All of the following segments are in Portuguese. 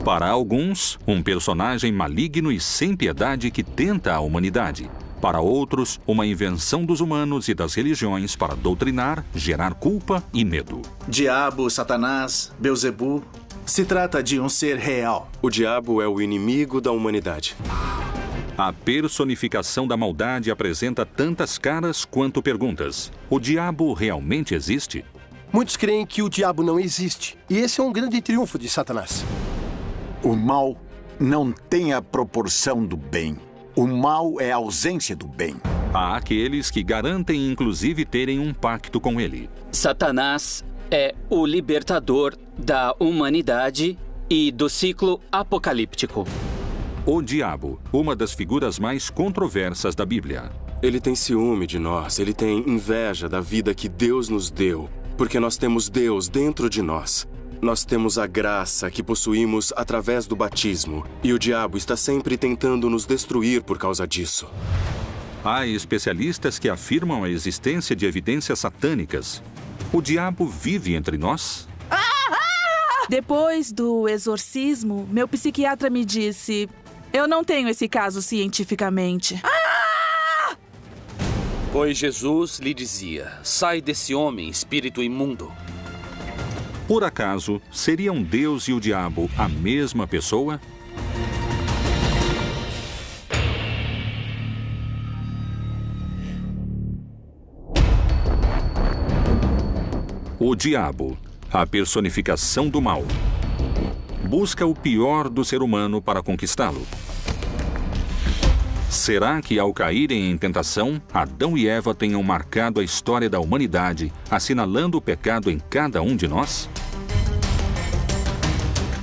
Para alguns, um personagem maligno e sem piedade que tenta a humanidade. Para outros, uma invenção dos humanos e das religiões para doutrinar, gerar culpa e medo. Diabo, Satanás, Beelzebu. Se trata de um ser real. O diabo é o inimigo da humanidade. A personificação da maldade apresenta tantas caras quanto perguntas. O diabo realmente existe? Muitos creem que o diabo não existe. E esse é um grande triunfo de Satanás. O mal não tem a proporção do bem. O mal é a ausência do bem. Há aqueles que garantem inclusive terem um pacto com ele. Satanás é o libertador da humanidade e do ciclo apocalíptico. O diabo, uma das figuras mais controversas da Bíblia. Ele tem ciúme de nós, ele tem inveja da vida que Deus nos deu, porque nós temos Deus dentro de nós. Nós temos a graça que possuímos através do batismo, e o diabo está sempre tentando nos destruir por causa disso. Há especialistas que afirmam a existência de evidências satânicas. O diabo vive entre nós? Depois do exorcismo, meu psiquiatra me disse: eu não tenho esse caso cientificamente. Pois Jesus lhe dizia: sai desse homem, espírito imundo. Por acaso, seriam Deus e o diabo a mesma pessoa? O diabo, a personificação do mal, busca o pior do ser humano para conquistá-lo. Será que, ao caírem em tentação, Adão e Eva tenham marcado a história da humanidade, assinalando o pecado em cada um de nós?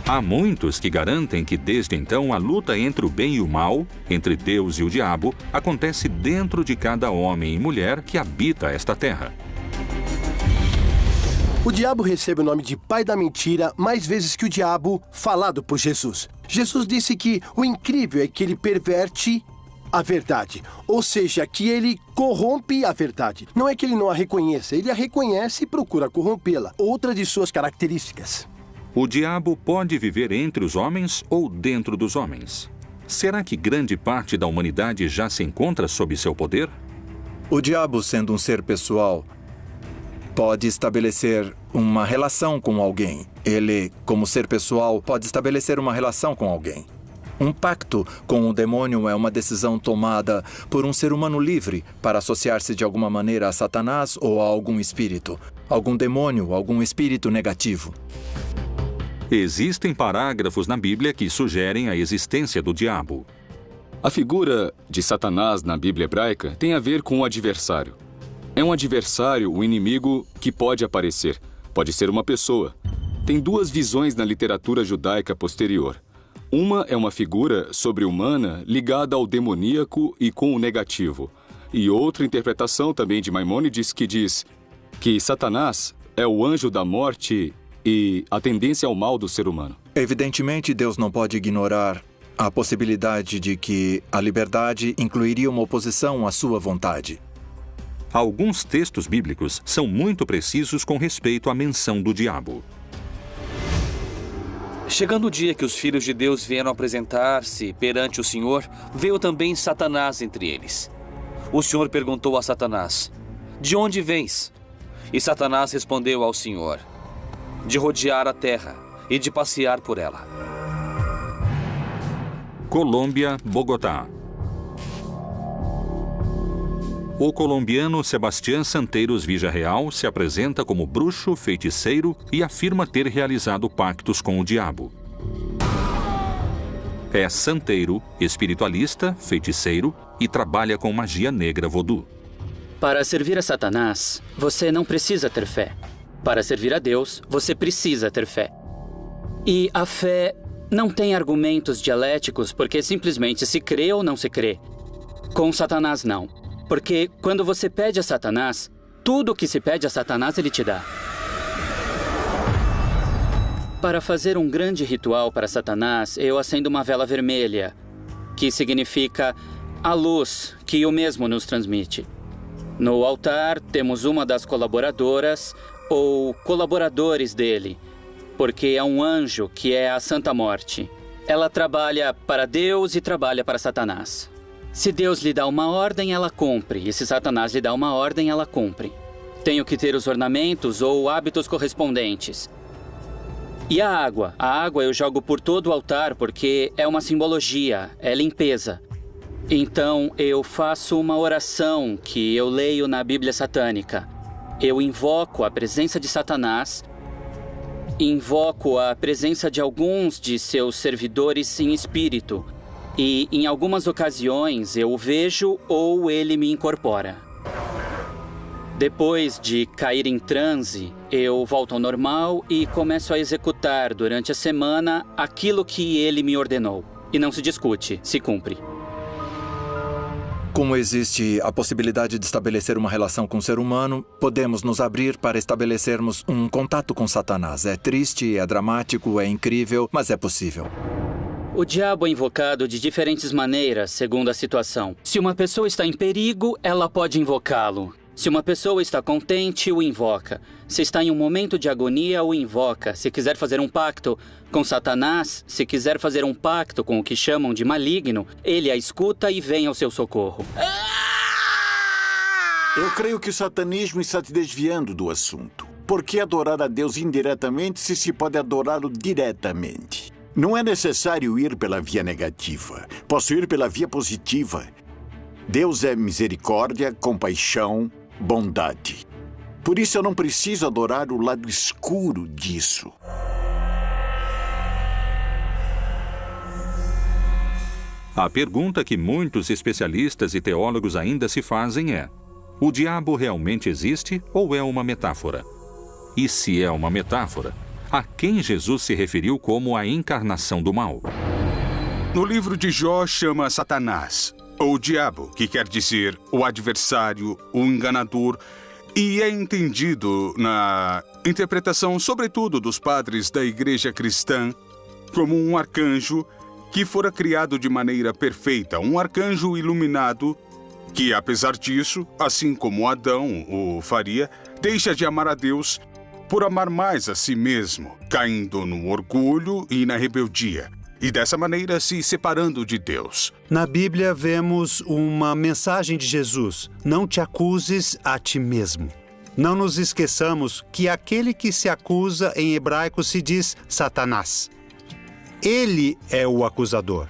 Há muitos que garantem que, desde então, a luta entre o bem e o mal, entre Deus e o diabo, acontece dentro de cada homem e mulher que habita esta terra. O diabo recebe o nome de pai da mentira mais vezes que o diabo falado por Jesus. Jesus disse que o incrível é que ele perverte a verdade, ou seja, que ele corrompe a verdade. Não é que ele não a reconheça, ele a reconhece e procura corrompê-la. Outra de suas características. O diabo pode viver entre os homens ou dentro dos homens. Será que grande parte da humanidade já se encontra sob seu poder? O diabo, sendo um ser pessoal, pode estabelecer uma relação com alguém. Ele, como ser pessoal, pode estabelecer uma relação com alguém. Um pacto com o demônio é uma decisão tomada por um ser humano livre para associar-se de alguma maneira a Satanás ou a algum espírito, algum demônio, algum espírito negativo. Existem parágrafos na Bíblia que sugerem a existência do diabo. A figura de Satanás na Bíblia hebraica tem a ver com o adversário. É um adversário, um inimigo que pode aparecer. Pode ser uma pessoa. Tem duas visões na literatura judaica posterior. Uma é uma figura sobre-humana ligada ao demoníaco e com o negativo. E outra interpretação também de Maimônides que diz que Satanás é o anjo da morte e a tendência ao mal do ser humano. Evidentemente, Deus não pode ignorar a possibilidade de que a liberdade incluiria uma oposição à sua vontade. Alguns textos bíblicos são muito precisos com respeito à menção do diabo. Chegando o dia que os filhos de Deus vieram apresentar-se perante o Senhor, veio também Satanás entre eles. O Senhor perguntou a Satanás: de onde vens? E Satanás respondeu ao Senhor: de rodear a terra e de passear por ela. Colômbia, Bogotá. O colombiano Sebastián Santeiros Villarreal se apresenta como bruxo, feiticeiro e afirma ter realizado pactos com o diabo. É santeiro, espiritualista, feiticeiro e trabalha com magia negra voodoo. Para servir a Satanás, você não precisa ter fé. Para servir a Deus, você precisa ter fé. E a fé não tem argumentos dialéticos porque simplesmente se crê ou não se crê. Com Satanás, não. Porque quando você pede a Satanás, tudo o que se pede a Satanás, ele te dá. Para fazer um grande ritual para Satanás, eu acendo uma vela vermelha, que significa a luz que o mesmo nos transmite. No altar, temos uma das colaboradoras ou colaboradores dele, porque é um anjo que é a Santa Morte. Ela trabalha para Deus e trabalha para Satanás. Se Deus lhe dá uma ordem, ela cumpre. E se Satanás lhe dá uma ordem, ela cumpre. Tenho que ter os ornamentos ou hábitos correspondentes. E a água? A água eu jogo por todo o altar porque é uma simbologia, é limpeza. Então eu faço uma oração que eu leio na Bíblia satânica. Eu invoco a presença de Satanás, invoco a presença de alguns de seus servidores em espírito. E em algumas ocasiões eu o vejo ou ele me incorpora. Depois de cair em transe, eu volto ao normal e começo a executar durante a semana aquilo que ele me ordenou. E não se discute, se cumpre. Como existe a possibilidade de estabelecer uma relação com o ser humano, podemos nos abrir para estabelecermos um contato com Satanás. É triste, é dramático, é incrível, mas é possível. O diabo é invocado de diferentes maneiras, segundo a situação. Se uma pessoa está em perigo, ela pode invocá-lo. Se uma pessoa está contente, o invoca. Se está em um momento de agonia, o invoca. Se quiser fazer um pacto com Satanás, se quiser fazer um pacto com o que chamam de maligno, ele a escuta e vem ao seu socorro. Eu creio que o satanismo está te desviando do assunto. Por que adorar a Deus indiretamente se pode adorá-lo diretamente? Não é necessário ir pela via negativa. Posso ir pela via positiva. Deus é misericórdia, compaixão, bondade. Por isso eu não preciso adorar o lado escuro disso. A pergunta que muitos especialistas e teólogos ainda se fazem é: o diabo realmente existe ou é uma metáfora? E se é uma metáfora, a quem Jesus se referiu como a encarnação do mal? No livro de Jó chama Satanás, ou diabo, que quer dizer o adversário, o enganador, e é entendido na interpretação, sobretudo dos padres da igreja cristã, como um arcanjo que fora criado de maneira perfeita, um arcanjo iluminado que, apesar disso, assim como Adão o faria, deixa de amar a Deus por amar mais a si mesmo, caindo no orgulho e na rebeldia, e dessa maneira se separando de Deus. Na Bíblia vemos uma mensagem de Jesus: não te acuses a ti mesmo. Não nos esqueçamos que aquele que se acusa em hebraico se diz Satanás. Ele é o acusador.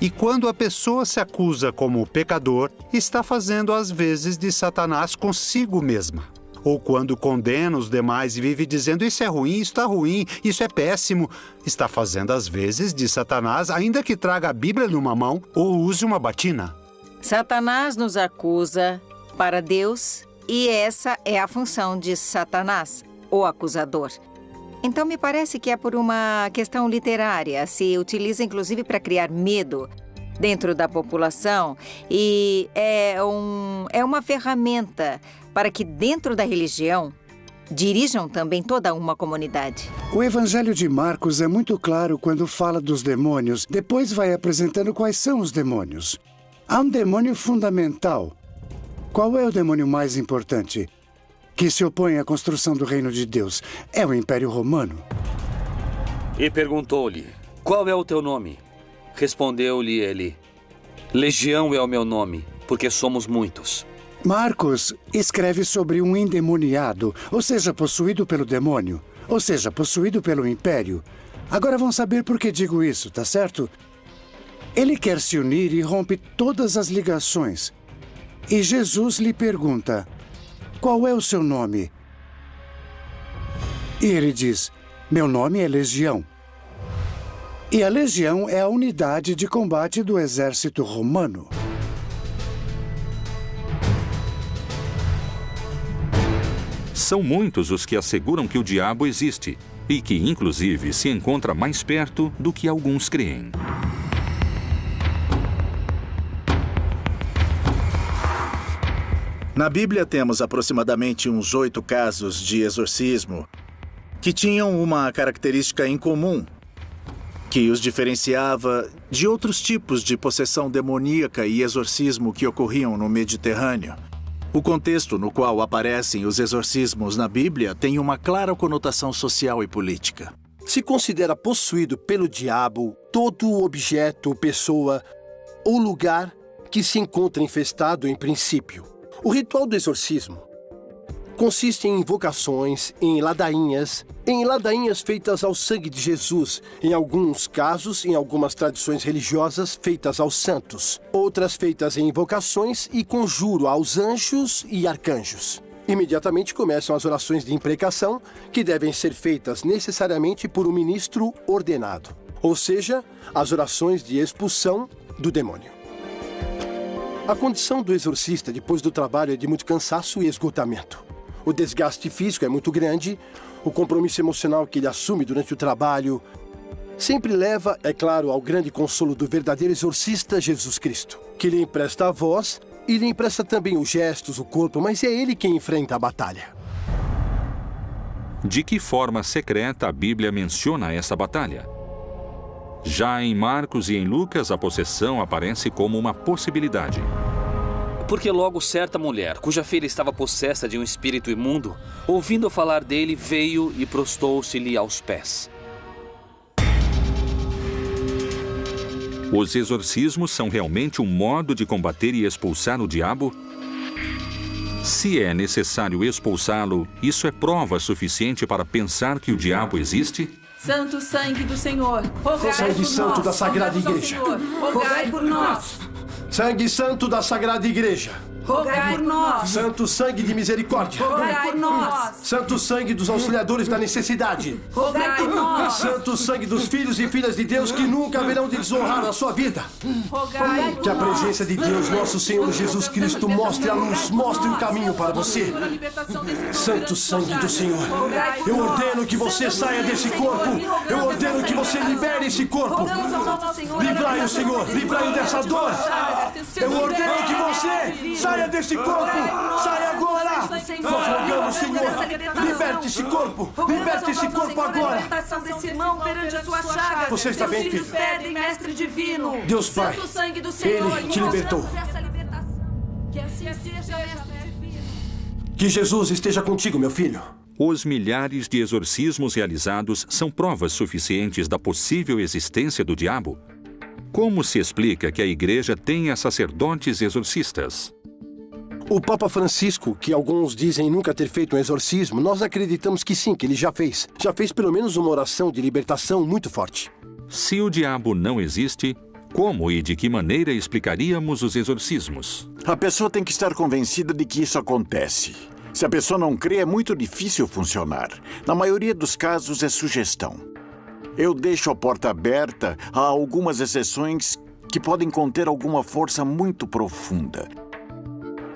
E quando a pessoa se acusa como pecador, está fazendo às vezes de Satanás consigo mesma. Ou quando condena os demais e vive dizendo isso é ruim, isso está ruim, isso é péssimo, está fazendo às vezes de Satanás, ainda que traga a Bíblia numa mão ou use uma batina. Satanás nos acusa para Deus e essa é a função de Satanás, o acusador. Então me parece que é por uma questão literária, se utiliza inclusive para criar medo dentro da população e é uma ferramenta para que dentro da religião dirijam também toda uma comunidade. O Evangelho de Marcos é muito claro quando fala dos demônios, depois vai apresentando quais são os demônios. Há um demônio fundamental. Qual é o demônio mais importante? Que se opõe à construção do reino de Deus. É o Império Romano. E perguntou-lhe: qual é o teu nome? Respondeu-lhe ele: Legião é o meu nome, porque somos muitos. Marcos escreve sobre um endemoniado, ou seja, possuído pelo demônio, ou seja, possuído pelo império. Agora vão saber por que digo isso, tá certo? Ele quer se unir e rompe todas as ligações. E Jesus lhe pergunta: qual é o seu nome? E ele diz: meu nome é Legião. E a Legião é a unidade de combate do exército romano. São muitos os que asseguram que o diabo existe e que, inclusive, se encontra mais perto do que alguns creem. Na Bíblia temos aproximadamente uns 8 casos de exorcismo que tinham uma característica em comum, que os diferenciava de outros tipos de possessão demoníaca e exorcismo que ocorriam no Mediterrâneo. O contexto no qual aparecem os exorcismos na Bíblia tem uma clara conotação social e política. se considera possuído pelo diabo todo objeto, pessoa ou lugar que se encontra infestado em princípio. O ritual do exorcismo consiste em invocações, em ladainhas feitas ao sangue de Jesus, em alguns casos, em algumas tradições religiosas, feitas aos santos, outras feitas em invocações e conjuro aos anjos e arcanjos. Imediatamente começam as orações de imprecação, que devem ser feitas necessariamente por um ministro ordenado, ou seja, as orações de expulsão do demônio. A condição do exorcista depois do trabalho é de muito cansaço e esgotamento. O desgaste físico é muito grande, o compromisso emocional que ele assume durante o trabalho sempre leva, é claro, ao grande consolo do verdadeiro exorcista Jesus Cristo, que lhe empresta a voz e lhe empresta também os gestos, o corpo, mas é ele quem enfrenta a batalha. De que forma secreta a Bíblia menciona essa batalha? Já em Marcos e em Lucas, a possessão aparece como uma possibilidade. Porque logo certa mulher, cuja filha estava possessa de um espírito imundo, ouvindo falar dele, veio e prostou-se-lhe aos pés. Os exorcismos são realmente um modo de combater e expulsar o diabo? Se é necessário expulsá-lo, isso é prova suficiente para pensar que o diabo existe? Santo sangue do Senhor, rogai Sangue por santo nós. da Sagrada Igreja, Rogai por nós. Sangue santo da Sagrada Igreja, Rogai por nós. Santo sangue de misericórdia, Rogai por nós. Santo sangue dos auxiliadores da necessidade, Rogai por nós. Santo sangue dos filhos e filhas de Deus que nunca haverão de desonrar a sua vida. Rogai por Que a nós. presença de Deus, nosso Senhor Jesus Cristo, mostre a luz, mostre o caminho para você. Santo sangue do Senhor, eu ordeno que você saia desse corpo. Eu ordeno que você libere esse corpo. Livrai o Senhor, livrai-o dessa dor. Eu ordeno que você saia desse corpo. Saia agora. Nós rogamos, Senhor, liberte esse corpo. Liberte esse corpo agora. Você está bem, filho? Deus Pai, Ele te libertou. Que Jesus esteja contigo, meu filho. Os milhares de exorcismos realizados são provas suficientes da possível existência do diabo? Como se explica que a Igreja tenha sacerdotes exorcistas? O Papa Francisco, que alguns dizem nunca ter feito um exorcismo, nós acreditamos que sim, que ele já fez. Já fez pelo menos uma oração de libertação muito forte. Se o diabo não existe, como e de que maneira explicaríamos os exorcismos? A pessoa tem que estar convencida de que isso acontece. Se a pessoa não crê, é muito difícil funcionar. Na maioria dos casos, é sugestão. Eu deixo a porta aberta a algumas exceções que podem conter alguma força muito profunda.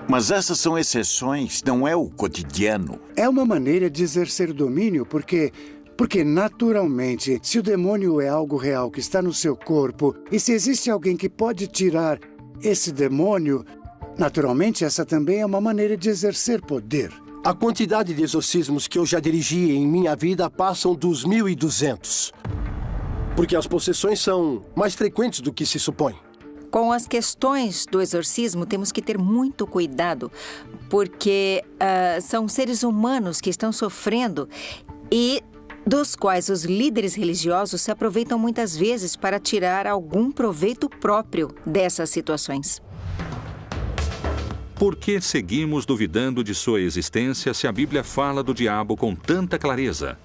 Mas essas são exceções, não é o cotidiano. É uma maneira de exercer domínio, porque naturalmente, se o demônio é algo real que está no seu corpo, e se existe alguém que pode tirar esse demônio, naturalmente essa também é uma maneira de exercer poder. A quantidade de exorcismos que eu já dirigi em minha vida passam dos 1.200. Porque as possessões são mais frequentes do que se supõe. Com as questões do exorcismo, temos que ter muito cuidado, porque são seres humanos que estão sofrendo e dos quais os líderes religiosos se aproveitam muitas vezes para tirar algum proveito próprio dessas situações. Por que seguimos duvidando de sua existência se a Bíblia fala do diabo com tanta clareza?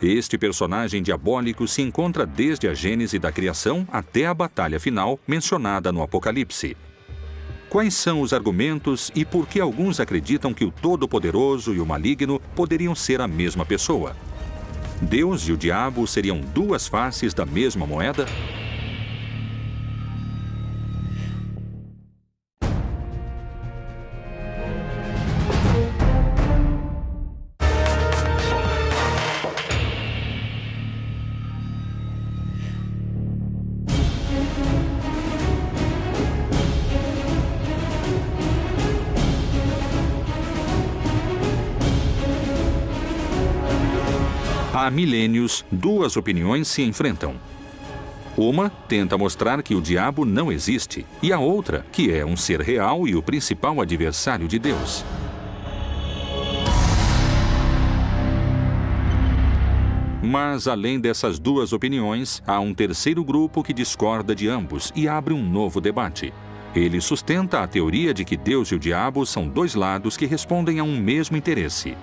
Este personagem diabólico se encontra desde a gênese da criação até a batalha final mencionada no Apocalipse. Quais são os argumentos e por que alguns acreditam que o Todo-Poderoso e o Maligno poderiam ser a mesma pessoa? Deus e o diabo seriam duas faces da mesma moeda? Há milênios, duas opiniões se enfrentam. Uma tenta mostrar que o diabo não existe, e a outra que é um ser real e o principal adversário de Deus. Mas, além dessas duas opiniões, há um terceiro grupo que discorda de ambos e abre um novo debate. Ele sustenta a teoria de que Deus e o diabo são dois lados que respondem a um mesmo interesse.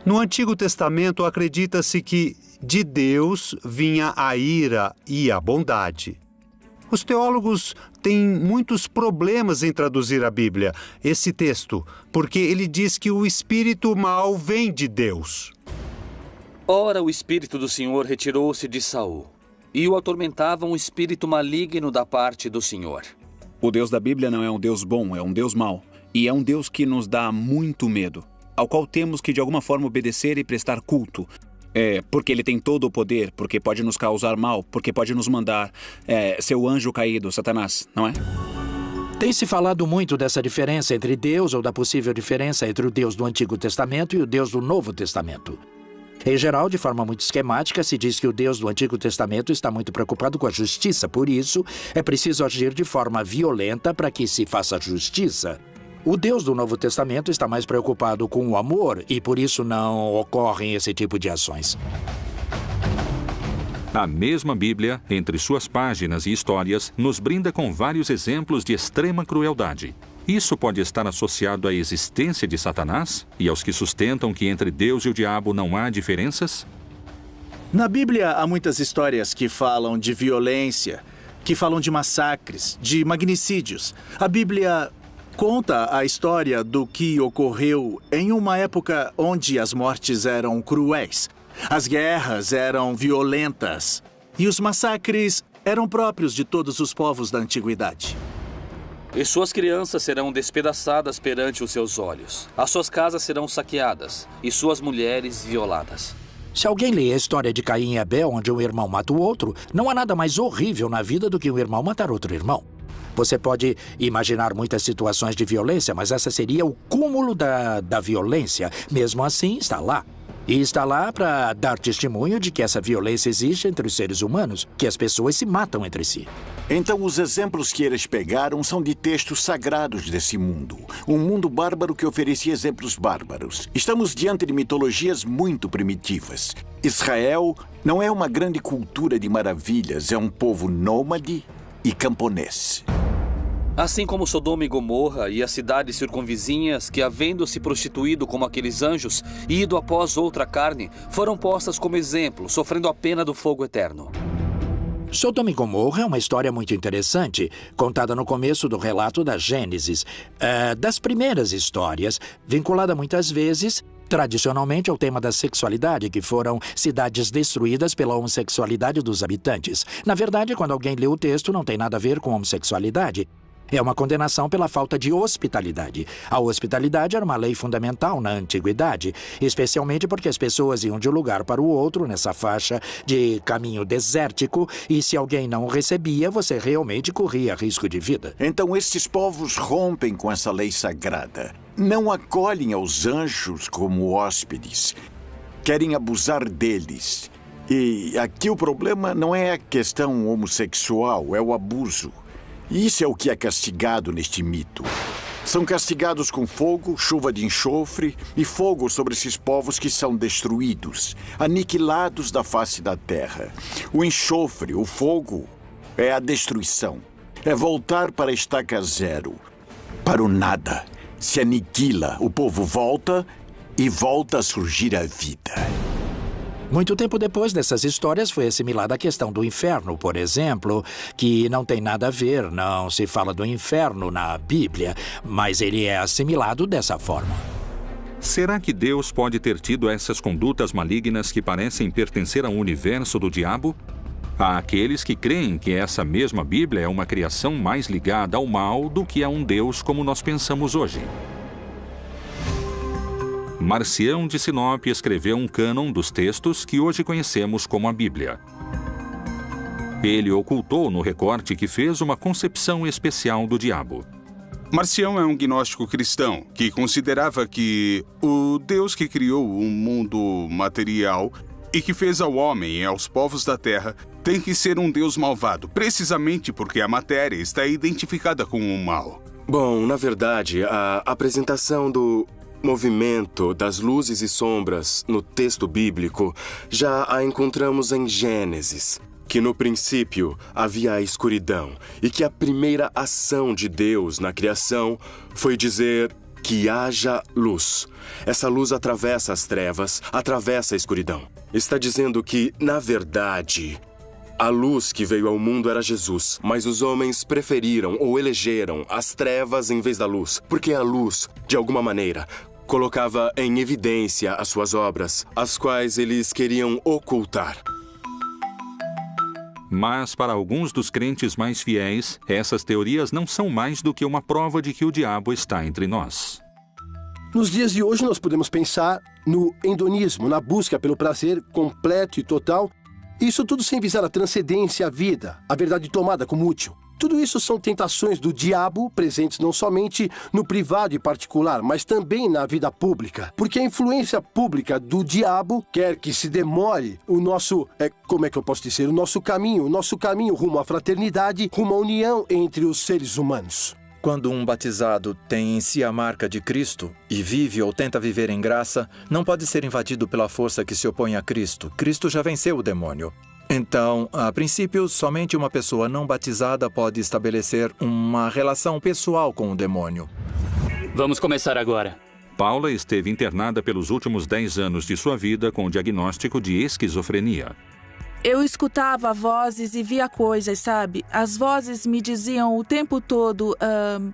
No Antigo Testamento, acredita-se que de Deus vinha a ira e a bondade. Os teólogos têm muitos problemas em traduzir a Bíblia, esse texto, porque ele diz que o espírito mau vem de Deus. Ora, o espírito do Senhor retirou-se de Saul, e o atormentava um espírito maligno da parte do Senhor. O Deus da Bíblia não é um Deus bom, é um Deus mau. E é um Deus que nos dá muito medo, ao qual temos que de alguma forma obedecer e prestar culto. Porque ele tem todo o poder, porque pode nos causar mal, porque pode nos mandar seu anjo caído, Satanás, não é? Tem se falado muito dessa diferença entre Deus, ou da possível diferença entre o Deus do Antigo Testamento e o Deus do Novo Testamento. Em geral, de forma muito esquemática, se diz que o Deus do Antigo Testamento está muito preocupado com a justiça. Por isso, é preciso agir de forma violenta para que se faça justiça. O Deus do Novo Testamento está mais preocupado com o amor e, por isso, não ocorrem esse tipo de ações. A mesma Bíblia, entre suas páginas e histórias, nos brinda com vários exemplos de extrema crueldade. Isso pode estar associado à existência de Satanás e aos que sustentam que entre Deus e o diabo não há diferenças? Na Bíblia há muitas histórias que falam de violência, que falam de massacres, de magnicídios. A Bíblia conta a história do que ocorreu em uma época onde as mortes eram cruéis, as guerras eram violentas e os massacres eram próprios de todos os povos da antiguidade. E suas crianças serão despedaçadas perante os seus olhos. As suas casas serão saqueadas e suas mulheres violadas. Se alguém lê a história de Caim e Abel, onde um irmão mata o outro, não há nada mais horrível na vida do que um irmão matar outro irmão. Você pode imaginar muitas situações de violência, mas essa seria o cúmulo da violência. Mesmo assim, está lá. E está lá para dar testemunho de que essa violência existe entre os seres humanos, que as pessoas se matam entre si. Então, os exemplos que eles pegaram são de textos sagrados desse mundo. Um mundo bárbaro que oferecia exemplos bárbaros. Estamos diante de mitologias muito primitivas. Israel não é uma grande cultura de maravilhas, é um povo nômade e camponês. Assim como Sodoma e Gomorra e as cidades circunvizinhas que, havendo se prostituído como aqueles anjos e ido após outra carne, foram postas como exemplo, sofrendo a pena do fogo eterno. Sodoma e Gomorra é uma história muito interessante, contada no começo do relato da Gênesis. Das primeiras histórias, vinculada muitas vezes, tradicionalmente, ao tema da sexualidade, que foram cidades destruídas pela homossexualidade dos habitantes. Na verdade, quando alguém lê o texto, não tem nada a ver com homossexualidade. É uma condenação pela falta de hospitalidade. A hospitalidade era uma lei fundamental na antiguidade, especialmente porque as pessoas iam de um lugar para o outro nessa faixa de caminho desértico, e se alguém não o recebia, você realmente corria risco de vida. Então estes povos rompem com essa lei sagrada. Não acolhem aos anjos como hóspedes. Querem abusar deles. E aqui o problema não é a questão homossexual, é o abuso. E isso é o que é castigado neste mito. São castigados com fogo, chuva de enxofre e fogo sobre esses povos que são destruídos, aniquilados da face da terra. O enxofre, o fogo, é a destruição. É voltar para a estaca zero, para o nada. Se aniquila, o povo volta e volta a surgir a vida. Muito tempo depois dessas histórias foi assimilada a questão do inferno, por exemplo, que não tem nada a ver, não se fala do inferno na Bíblia, mas ele é assimilado dessa forma. Será que Deus pode ter tido essas condutas malignas que parecem pertencer ao universo do diabo? Há aqueles que creem que essa mesma Bíblia é uma criação mais ligada ao mal do que a um Deus como nós pensamos hoje. Marcião de Sinop escreveu um cânon dos textos que hoje conhecemos como a Bíblia. Ele ocultou no recorte que fez uma concepção especial do diabo. Marcião é um gnóstico cristão que considerava que o Deus que criou o mundo material e que fez ao homem e aos povos da terra tem que ser um Deus malvado, precisamente porque a matéria está identificada com o mal. Bom, na verdade, a apresentação do movimento das luzes e sombras no texto bíblico já a encontramos em Gênesis, que no princípio havia a escuridão e que a primeira ação de Deus na criação foi dizer que haja luz. Essa luz atravessa as trevas, atravessa a escuridão. Está dizendo que, na verdade, a luz que veio ao mundo era Jesus, mas os homens preferiram ou elegeram as trevas em vez da luz, porque a luz, de alguma maneira, colocava em evidência as suas obras, as quais eles queriam ocultar. Mas, para alguns dos crentes mais fiéis, essas teorias não são mais do que uma prova de que o diabo está entre nós. Nos dias de hoje, nós podemos pensar no hedonismo, na busca pelo prazer completo e total. Isso tudo sem visar a transcendência, a vida, a verdade tomada como útil. Tudo isso são tentações do diabo, presentes não somente no privado e particular, mas também na vida pública. Porque a influência pública do diabo quer que se demore o nosso, o nosso caminho rumo à fraternidade, rumo à união entre os seres humanos. Quando um batizado tem em si a marca de Cristo e vive ou tenta viver em graça, não pode ser invadido pela força que se opõe a Cristo. Cristo já venceu o demônio. Então, a princípio, somente uma pessoa não batizada pode estabelecer uma relação pessoal com o demônio. Vamos começar agora. Paula esteve internada pelos últimos 10 anos de sua vida com o diagnóstico de esquizofrenia. Eu escutava vozes e via coisas, sabe? As vozes me diziam o tempo todo,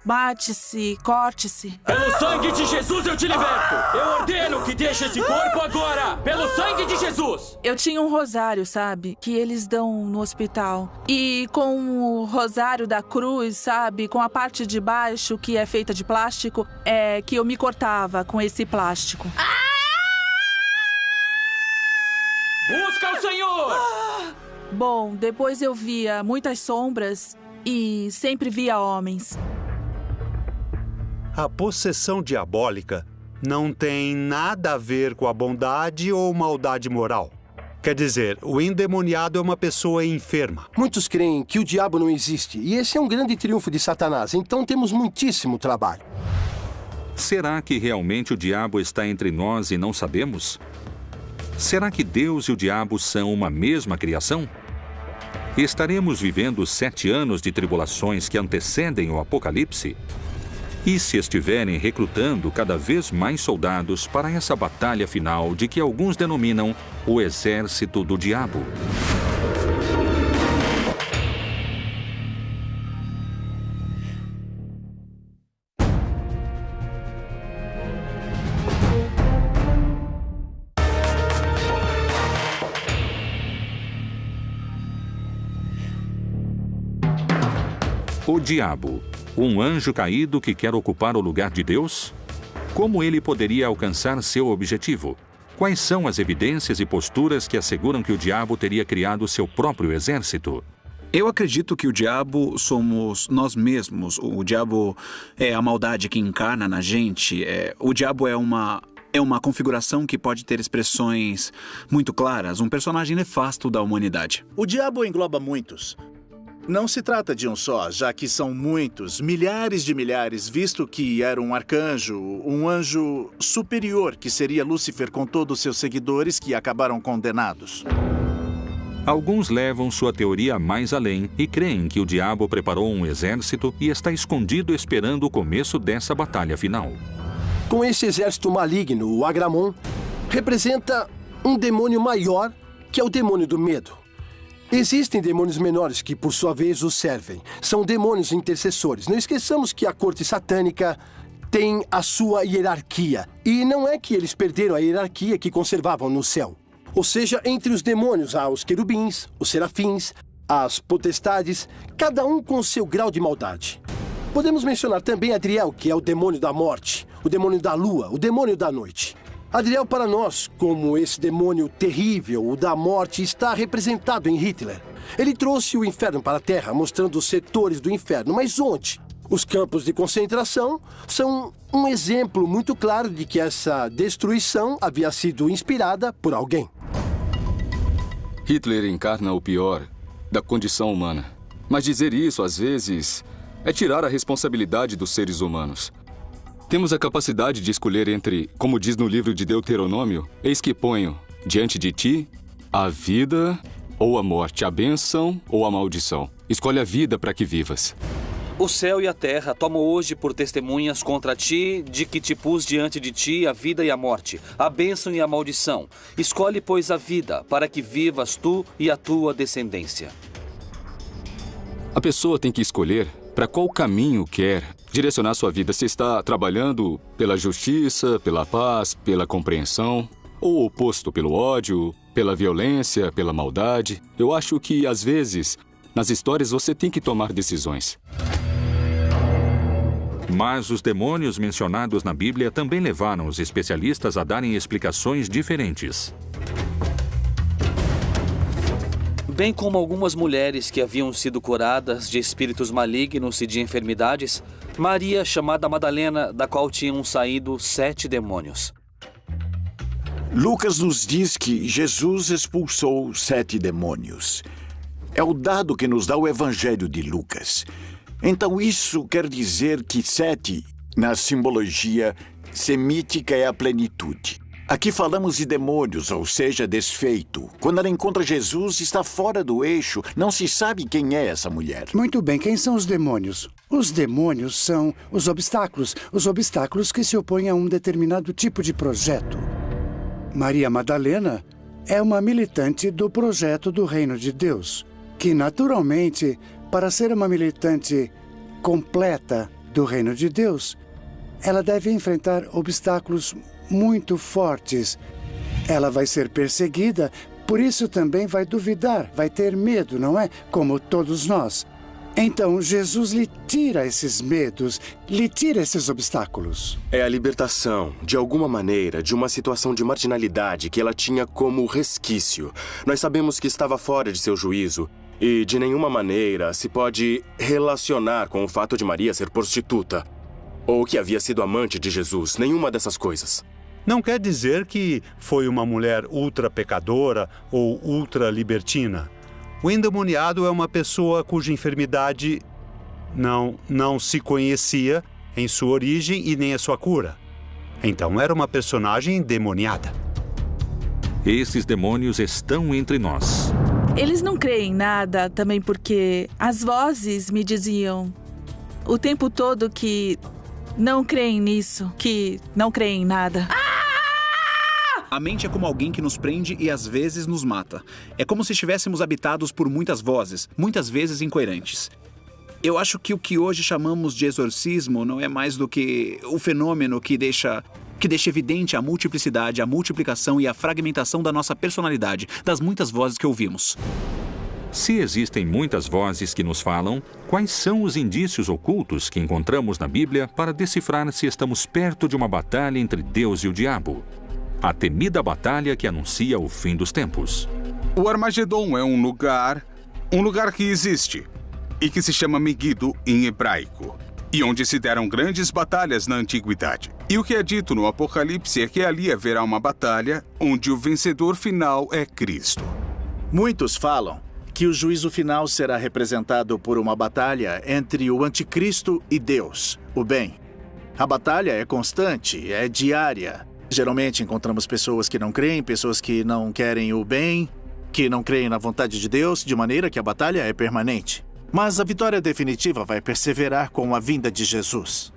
mate-se, corte-se. Pelo sangue de Jesus eu te liberto! Eu ordeno que deixe esse corpo agora! Pelo sangue de Jesus! Eu tinha um rosário, sabe? Que eles dão no hospital. E com o rosário da cruz, sabe? Com a parte de baixo, que é feita de plástico, é que eu me cortava com esse plástico. Busca o Senhor! Bom, depois eu via muitas sombras e sempre via homens. A possessão diabólica não tem nada a ver com a bondade ou maldade moral. Quer dizer, o endemoniado é uma pessoa enferma. Muitos creem que o diabo não existe, e esse é um grande triunfo de Satanás, então temos muitíssimo trabalho. Será que realmente o diabo está entre nós e não sabemos? Será que Deus e o diabo são uma mesma criação? Estaremos vivendo 7 anos de tribulações que antecedem o Apocalipse? E se estiverem recrutando cada vez mais soldados para essa batalha final de que alguns denominam o exército do diabo? O diabo, um anjo caído que quer ocupar o lugar de Deus? Como ele poderia alcançar seu objetivo? Quais são as evidências e posturas que asseguram que o diabo teria criado seu próprio exército? Eu acredito que o diabo somos nós mesmos. O diabo é a maldade que encarna na gente. O diabo é uma configuração que pode ter expressões muito claras, um personagem nefasto da humanidade. O diabo engloba muitos. Não se trata de um só, já que são muitos, milhares de milhares, visto que era um arcanjo, um anjo superior, que seria Lúcifer com todos seus seguidores que acabaram condenados. Alguns levam sua teoria mais além e creem que o diabo preparou um exército e está escondido esperando o começo dessa batalha final. Com esse exército maligno, o Agramon representa um demônio maior, que é o demônio do medo. Existem demônios menores que, por sua vez, os servem. São demônios intercessores. Não esqueçamos que a corte satânica tem a sua hierarquia. E não é que eles perderam a hierarquia que conservavam no céu. Ou seja, entre os demônios há os querubins, os serafins, as potestades, cada um com seu grau de maldade. Podemos mencionar também Adriel, que é o demônio da morte, o demônio da lua, o demônio da noite. Adriel, para nós, como esse demônio terrível, o da morte, está representado em Hitler. Ele trouxe o inferno para a Terra, mostrando os setores do inferno. Mas onde? Os campos de concentração são um exemplo muito claro de que essa destruição havia sido inspirada por alguém. Hitler encarna o pior da condição humana. Mas dizer isso, às vezes, é tirar a responsabilidade dos seres humanos. Temos a capacidade de escolher entre, como diz no livro de Deuteronômio, eis que ponho diante de ti a vida ou a morte, a bênção ou a maldição. Escolhe a vida para que vivas. O céu e a terra tomam hoje por testemunhas contra ti, de que te pus diante de ti a vida e a morte, a bênção e a maldição. Escolhe, pois, a vida, para que vivas tu e a tua descendência. A pessoa tem que escolher para qual caminho quer direcionar sua vida. Se está trabalhando pela justiça, pela paz, pela compreensão, ou o oposto, pelo ódio, pela violência, pela maldade. Eu acho que, às vezes, nas histórias você tem que tomar decisões. Mas os demônios mencionados na Bíblia também levaram os especialistas a darem explicações diferentes. Bem como algumas mulheres que haviam sido curadas de espíritos malignos e de enfermidades, Maria, chamada Madalena, da qual tinham saído 7 demônios. Lucas nos diz que Jesus expulsou 7 demônios. É o dado que nos dá o Evangelho de Lucas. Então isso quer dizer que 7, na simbologia semítica, é a plenitude. Aqui falamos de demônios, ou seja, desfeito. Quando ela encontra Jesus, está fora do eixo. Não se sabe quem é essa mulher. Muito bem, quem são os demônios? Os demônios são os obstáculos que se opõem a um determinado tipo de projeto. Maria Madalena é uma militante do projeto do Reino de Deus, que naturalmente, para ser uma militante completa do Reino de Deus, ela deve enfrentar obstáculos muito fortes. Ela vai ser perseguida, por isso também vai duvidar, vai ter medo, não é? Como todos nós. Então, Jesus lhe tira esses medos, lhe tira esses obstáculos. É a libertação, de alguma maneira, de uma situação de marginalidade que ela tinha como resquício. Nós sabemos que estava fora de seu juízo e, de nenhuma maneira, se pode relacionar com o fato de Maria ser prostituta ou que havia sido amante de Jesus. Nenhuma dessas coisas. Não quer dizer que foi uma mulher ultra pecadora ou ultra libertina. O endemoniado é uma pessoa cuja enfermidade não se conhecia em sua origem e nem a sua cura. Então era uma personagem endemoniada. Esses demônios estão entre nós. Eles não creem em nada também porque as vozes me diziam o tempo todo que não creem nisso, que não creem em nada. A mente é como alguém que nos prende e às vezes nos mata. É como se estivéssemos habitados por muitas vozes, muitas vezes incoerentes. Eu acho que o que hoje chamamos de exorcismo não é mais do que o fenômeno que deixa evidente a multiplicidade, a multiplicação e a fragmentação da nossa personalidade, das muitas vozes que ouvimos. Se existem muitas vozes que nos falam, quais são os indícios ocultos que encontramos na Bíblia para decifrar se estamos perto de uma batalha entre Deus e o diabo? A temida batalha que anuncia o fim dos tempos. O Armagedon é um lugar que existe e que se chama Megido em hebraico, e onde se deram grandes batalhas na antiguidade. E o que é dito no Apocalipse é que ali haverá uma batalha onde o vencedor final é Cristo. Muitos falam que o juízo final será representado por uma batalha entre o anticristo e Deus, o bem. A batalha é constante, é diária. Geralmente encontramos pessoas que não creem, pessoas que não querem o bem, que não creem na vontade de Deus, de maneira que a batalha é permanente. Mas a vitória definitiva vai perseverar com a vinda de Jesus.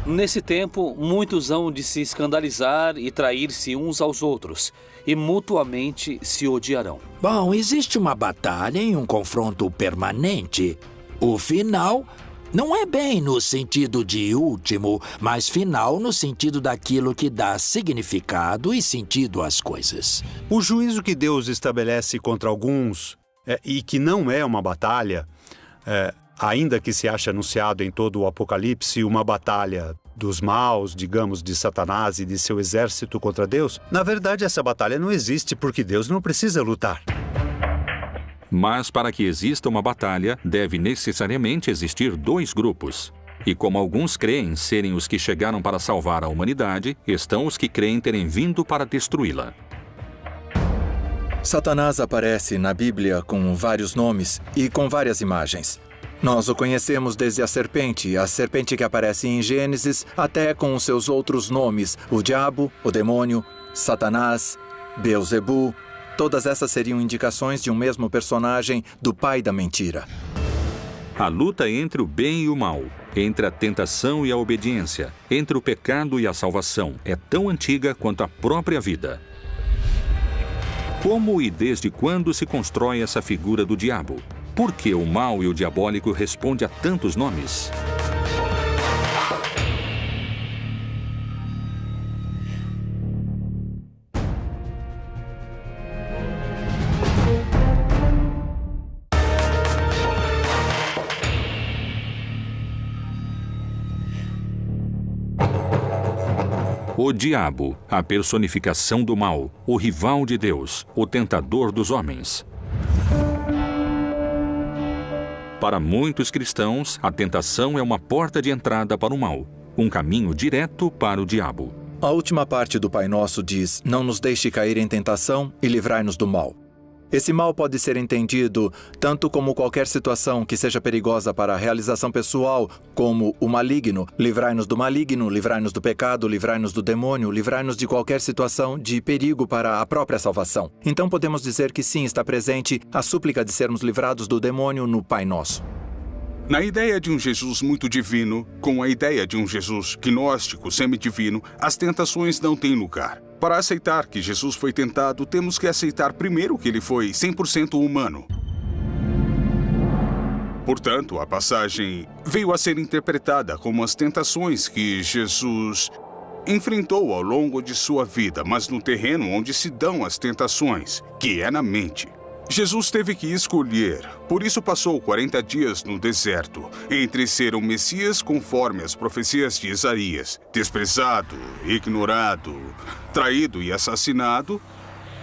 Nesse tempo, muitos hão de se escandalizar e trair-se uns aos outros, e mutuamente se odiarão. Bom, existe uma batalha e um confronto permanente. O final não é bem no sentido de último, mas final no sentido daquilo que dá significado e sentido às coisas. O juízo que Deus estabelece contra alguns, e que não é uma batalha, ainda que se ache anunciado em todo o Apocalipse uma batalha dos maus, digamos, de Satanás e de seu exército contra Deus, na verdade essa batalha não existe porque Deus não precisa lutar. Mas para que exista uma batalha, deve necessariamente existir 2 grupos. E como alguns creem serem os que chegaram para salvar a humanidade, estão os que creem terem vindo para destruí-la. Satanás aparece na Bíblia com vários nomes e com várias imagens. Nós o conhecemos desde a serpente que aparece em Gênesis, até com os seus outros nomes, o diabo, o demônio, Satanás, Beelzebu. Todas essas seriam indicações de um mesmo personagem, do pai da mentira. A luta entre o bem e o mal, entre a tentação e a obediência, entre o pecado e a salvação, é tão antiga quanto a própria vida. Como e desde quando se constrói essa figura do diabo? Por que o mal e o diabólico respondem a tantos nomes? O diabo, a personificação do mal, o rival de Deus, o tentador dos homens. Para muitos cristãos, a tentação é uma porta de entrada para o mal, um caminho direto para o diabo. A última parte do Pai Nosso diz: não nos deixe cair em tentação e livrai-nos do mal. Esse mal pode ser entendido tanto como qualquer situação que seja perigosa para a realização pessoal, como o maligno. Livrai-nos do maligno, livrai-nos do pecado, livrai-nos do demônio, livrai-nos de qualquer situação de perigo para a própria salvação. Então podemos dizer que sim, está presente a súplica de sermos livrados do demônio no Pai Nosso. Na ideia de um Jesus muito divino, com a ideia de um Jesus gnóstico semidivino, as tentações não têm lugar. Para aceitar que Jesus foi tentado, temos que aceitar primeiro que ele foi 100% humano. Portanto, a passagem veio a ser interpretada como as tentações que Jesus enfrentou ao longo de sua vida, mas no terreno onde se dão as tentações, que é na mente. Jesus teve que escolher, por isso passou 40 dias no deserto, entre ser um Messias conforme as profecias de Isaías, desprezado, ignorado, traído e assassinado,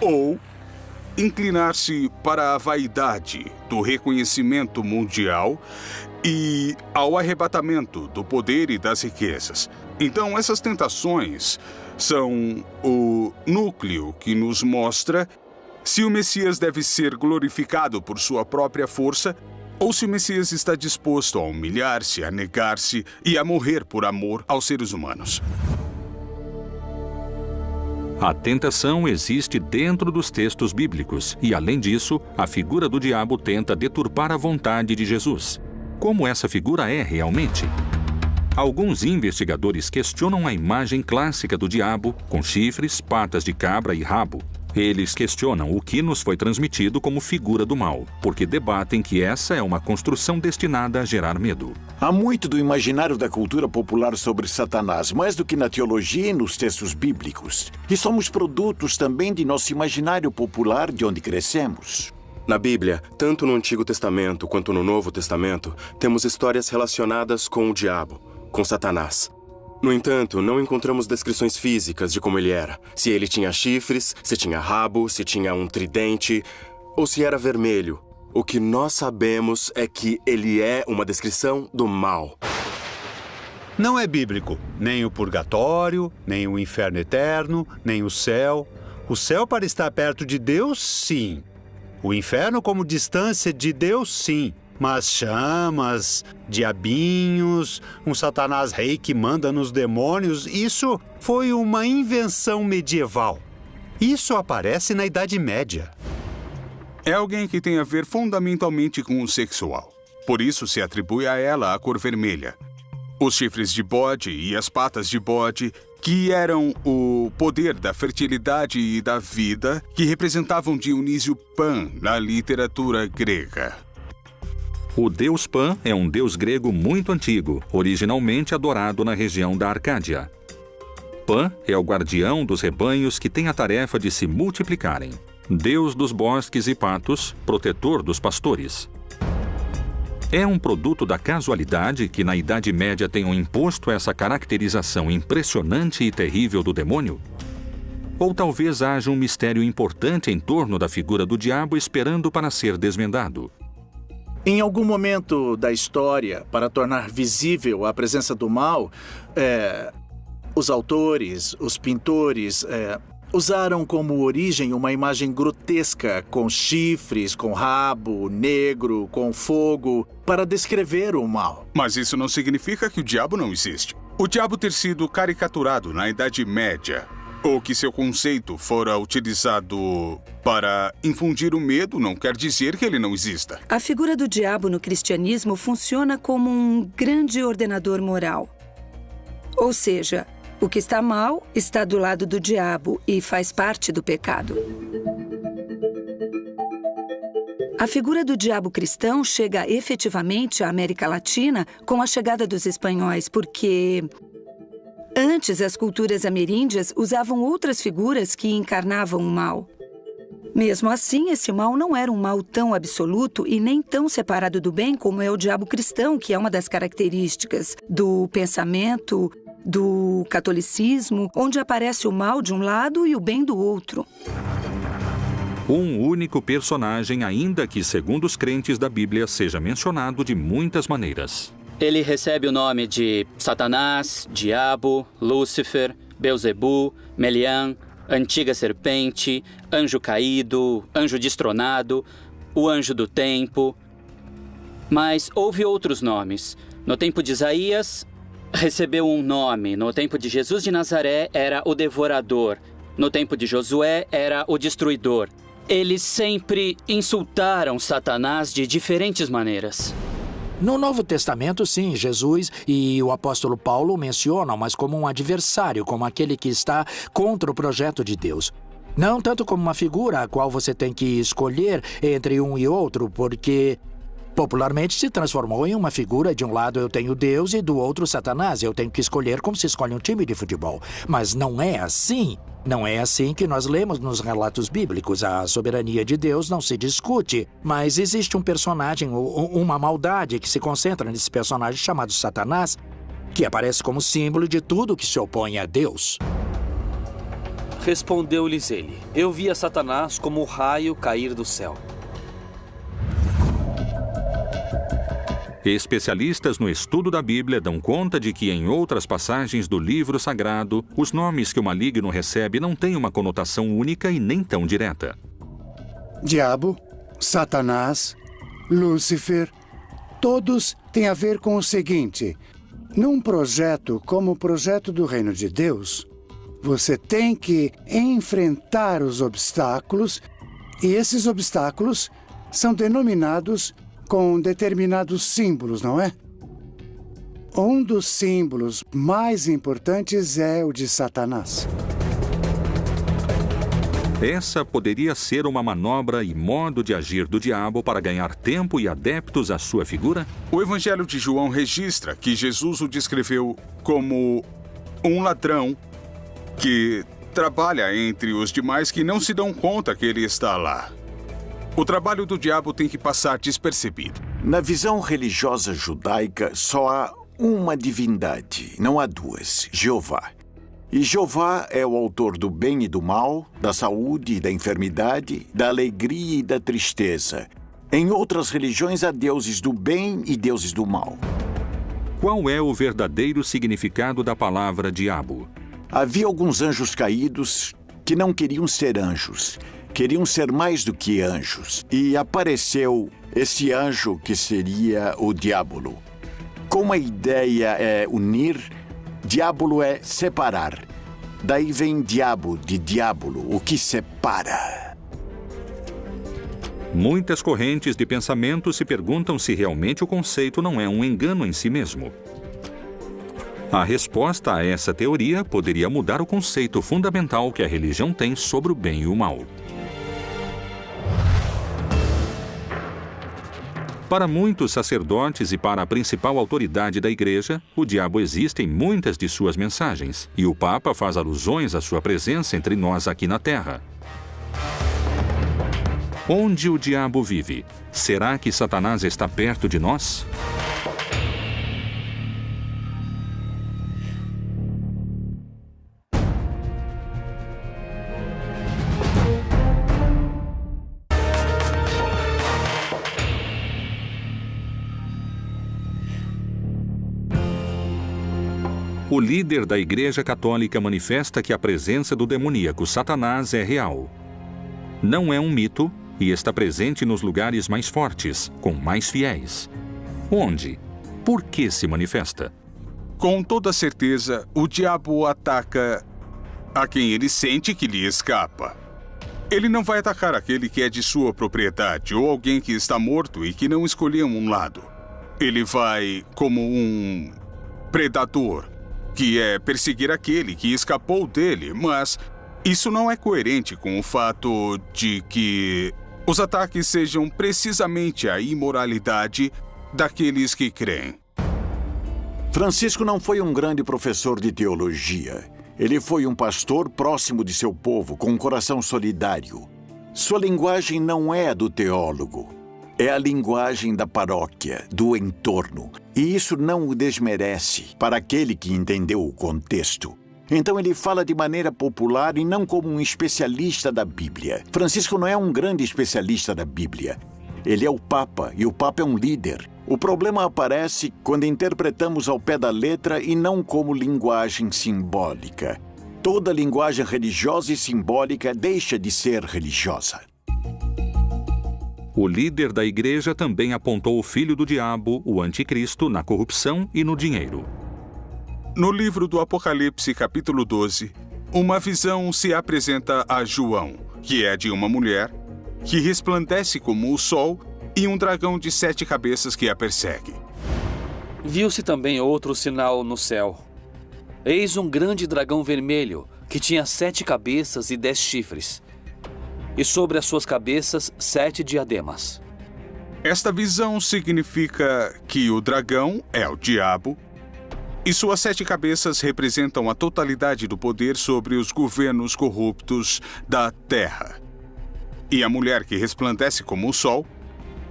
ou inclinar-se para a vaidade do reconhecimento mundial e ao arrebatamento do poder e das riquezas. Então, essas tentações são o núcleo que nos mostra se o Messias deve ser glorificado por sua própria força, ou se o Messias está disposto a humilhar-se, a negar-se e a morrer por amor aos seres humanos. A tentação existe dentro dos textos bíblicos e, além disso, a figura do diabo tenta deturpar a vontade de Jesus. Como essa figura é realmente? Alguns investigadores questionam a imagem clássica do diabo, com chifres, patas de cabra e rabo. Eles questionam o que nos foi transmitido como figura do mal, porque debatem que essa é uma construção destinada a gerar medo. Há muito do imaginário da cultura popular sobre Satanás, mais do que na teologia e nos textos bíblicos. E somos produtos também de nosso imaginário popular de onde crescemos. Na Bíblia, tanto no Antigo Testamento quanto no Novo Testamento, temos histórias relacionadas com o diabo, com Satanás. No entanto, não encontramos descrições físicas de como ele era. Se ele tinha chifres, se tinha rabo, se tinha um tridente, ou se era vermelho. O que nós sabemos é que ele é uma descrição do mal. Não é bíblico. Nem o purgatório, nem o inferno eterno, nem o céu. O céu para estar perto de Deus, sim. O inferno como distância de Deus, sim. Mas chamas, diabinhos, um Satanás rei que manda nos demônios, isso foi uma invenção medieval. Isso aparece na Idade Média. É alguém que tem a ver fundamentalmente com o sexual. Por isso se atribui a ela a cor vermelha. Os chifres de bode e as patas de bode, que eram o poder da fertilidade e da vida, que representavam Dionísio Pan na literatura grega. O deus Pan é um deus grego muito antigo, originalmente adorado na região da Arcádia. Pan é o guardião dos rebanhos que tem a tarefa de se multiplicarem. Deus dos bosques e patos, protetor dos pastores. É um produto da casualidade que na Idade Média tenham imposto essa caracterização impressionante e terrível do demônio? Ou talvez haja um mistério importante em torno da figura do diabo esperando para ser desvendado? Em algum momento da história, para tornar visível a presença do mal, os autores, os pintores, usaram como origem uma imagem grotesca, com chifres, com rabo, negro, com fogo, para descrever o mal. Mas isso não significa que o diabo não existe. O diabo ter sido caricaturado na Idade Média, ou que seu conceito fora utilizado para infundir o medo, não quer dizer que ele não exista. A figura do diabo no cristianismo funciona como um grande ordenador moral. Ou seja, o que está mal está do lado do diabo e faz parte do pecado. A figura do diabo cristão chega efetivamente à América Latina com a chegada dos espanhóis, porque antes as culturas ameríndias usavam outras figuras que encarnavam o mal. Mesmo assim, esse mal não era um mal tão absoluto e nem tão separado do bem como é o diabo cristão, que é uma das características do pensamento do catolicismo, onde aparece o mal de um lado e o bem do outro. Um único personagem, ainda que, segundo os crentes da Bíblia, seja mencionado de muitas maneiras. Ele recebe o nome de Satanás, Diabo, Lúcifer, Belzebu, Melian, Antiga Serpente, Anjo Caído, Anjo Destronado, o Anjo do Tempo. Mas houve outros nomes. No tempo de Isaías, recebeu um nome. No tempo de Jesus de Nazaré, era o Devorador. No tempo de Josué, era o Destruidor. Eles sempre insultaram Satanás de diferentes maneiras. No Novo Testamento, sim, Jesus e o apóstolo Paulo o mencionam, mas como um adversário, como aquele que está contra o projeto de Deus. Não tanto como uma figura a qual você tem que escolher entre um e outro, porque popularmente se transformou em uma figura. De um lado eu tenho Deus e do outro Satanás. Eu tenho que escolher como se escolhe um time de futebol. Mas não é assim. Não é assim que nós lemos nos relatos bíblicos. A soberania de Deus não se discute, mas existe um personagem, uma maldade que se concentra nesse personagem chamado Satanás, que aparece como símbolo de tudo que se opõe a Deus. Respondeu-lhes ele: eu via Satanás como o raio cair do céu. Especialistas no estudo da Bíblia dão conta de que, em outras passagens do livro sagrado, os nomes que o maligno recebe não têm uma conotação única e nem tão direta. Diabo, Satanás, Lúcifer, todos têm a ver com o seguinte: num projeto como o projeto do Reino de Deus, você tem que enfrentar os obstáculos, e esses obstáculos são denominados com determinados símbolos, não é? Um dos símbolos mais importantes é o de Satanás. Essa poderia ser uma manobra e modo de agir do diabo para ganhar tempo e adeptos à sua figura? O Evangelho de João registra que Jesus o descreveu como um ladrão que trabalha entre os demais que não se dão conta que ele está lá. O trabalho do diabo tem que passar despercebido. Na visão religiosa judaica, só há uma divindade, não há duas: Jeová. E Jeová é o autor do bem e do mal, da saúde e da enfermidade, da alegria e da tristeza. Em outras religiões há deuses do bem e deuses do mal. Qual é o verdadeiro significado da palavra diabo? Havia alguns anjos caídos que não queriam ser anjos. Queriam ser mais do que anjos. E apareceu esse anjo que seria o diabo. Como a ideia é unir, diabo é separar. Daí vem diabo, de diabolo, o que separa. Muitas correntes de pensamento se perguntam se realmente o conceito não é um engano em si mesmo. A resposta a essa teoria poderia mudar o conceito fundamental que a religião tem sobre o bem e o mal. Para muitos sacerdotes e para a principal autoridade da Igreja, o diabo existe em muitas de suas mensagens, e o Papa faz alusões à sua presença entre nós aqui na Terra. Onde o diabo vive? Será que Satanás está perto de nós? O líder da Igreja Católica manifesta que a presença do demoníaco Satanás é real. Não é um mito e está presente nos lugares mais fortes, com mais fiéis. Onde? Por que se manifesta? Com toda certeza, o diabo ataca a quem ele sente que lhe escapa. Ele não vai atacar aquele que é de sua propriedade ou alguém que está morto e que não escolheu um lado. Ele vai como um predador, que é perseguir aquele que escapou dele, mas isso não é coerente com o fato de que os ataques sejam precisamente a imoralidade daqueles que creem. Francisco não foi um grande professor de teologia. Ele foi um pastor próximo de seu povo, com um coração solidário. Sua linguagem não é a do teólogo. É a linguagem da paróquia, do entorno. E isso não o desmerece para aquele que entendeu o contexto. Então ele fala de maneira popular e não como um especialista da Bíblia. Francisco não é um grande especialista da Bíblia. Ele é o Papa, e o Papa é um líder. O problema aparece quando interpretamos ao pé da letra e não como linguagem simbólica. Toda linguagem religiosa e simbólica deixa de ser religiosa. O líder da igreja também apontou o filho do diabo, o anticristo, na corrupção e no dinheiro. No livro do Apocalipse, capítulo 12, uma visão se apresenta a João, que é de uma mulher, que resplandece como o sol, e um dragão de 7 cabeças que a persegue. Viu-se também outro sinal no céu. Eis um grande dragão vermelho, que tinha 7 cabeças e 10 chifres. E sobre as suas cabeças 7 diademas. Esta visão significa que o dragão é o diabo, e suas 7 cabeças representam a totalidade do poder sobre os governos corruptos da terra. E a mulher que resplandece como o sol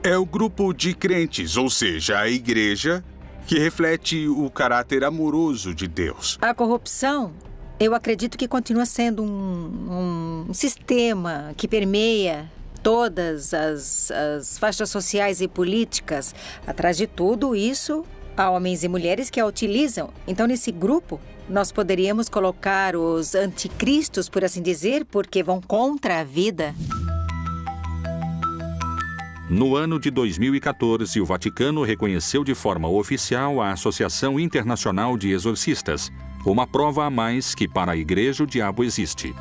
é o grupo de crentes, ou seja, a igreja, que reflete o caráter amoroso de Deus. A corrupção, eu acredito que continua sendo um sistema que permeia todas as faixas sociais e políticas. Atrás de tudo isso, há homens e mulheres que a utilizam. Então, nesse grupo, nós poderíamos colocar os anticristos, por assim dizer, porque vão contra a vida. No ano de 2014, o Vaticano reconheceu de forma oficial a Associação Internacional de Exorcistas, uma prova a mais que para a Igreja o diabo existe.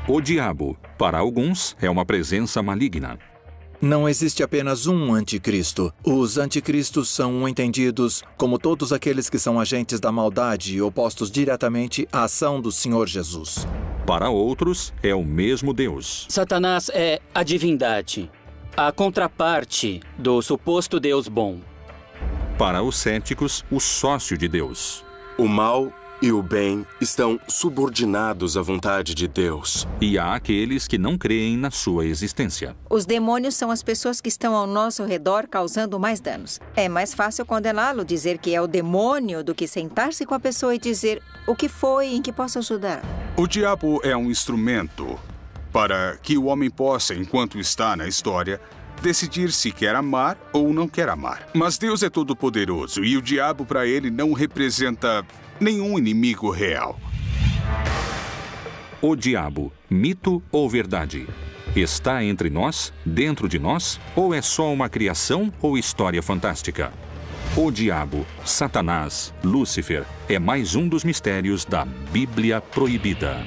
O diabo, para alguns, é uma presença maligna. Não existe apenas um anticristo. Os anticristos são entendidos como todos aqueles que são agentes da maldade e opostos diretamente à ação do Senhor Jesus. Para outros, é o mesmo Deus. Satanás é a divindade, a contraparte do suposto Deus bom. Para os céticos, o sócio de Deus. O mal e o bem estão subordinados à vontade de Deus. E há aqueles que não creem na sua existência. Os demônios são as pessoas que estão ao nosso redor causando mais danos. É mais fácil condená-lo, dizer que é o demônio, do que sentar-se com a pessoa e dizer o que foi e em que posso ajudar. O diabo é um instrumento para que o homem possa, enquanto está na história, decidir se quer amar ou não quer amar. Mas Deus é todo-poderoso e o diabo, para ele, não representa nenhum inimigo real. O diabo, mito ou verdade? Está entre nós, dentro de nós, ou é só uma criação ou história fantástica? O diabo, Satanás, Lúcifer, é mais um dos mistérios da Bíblia Proibida.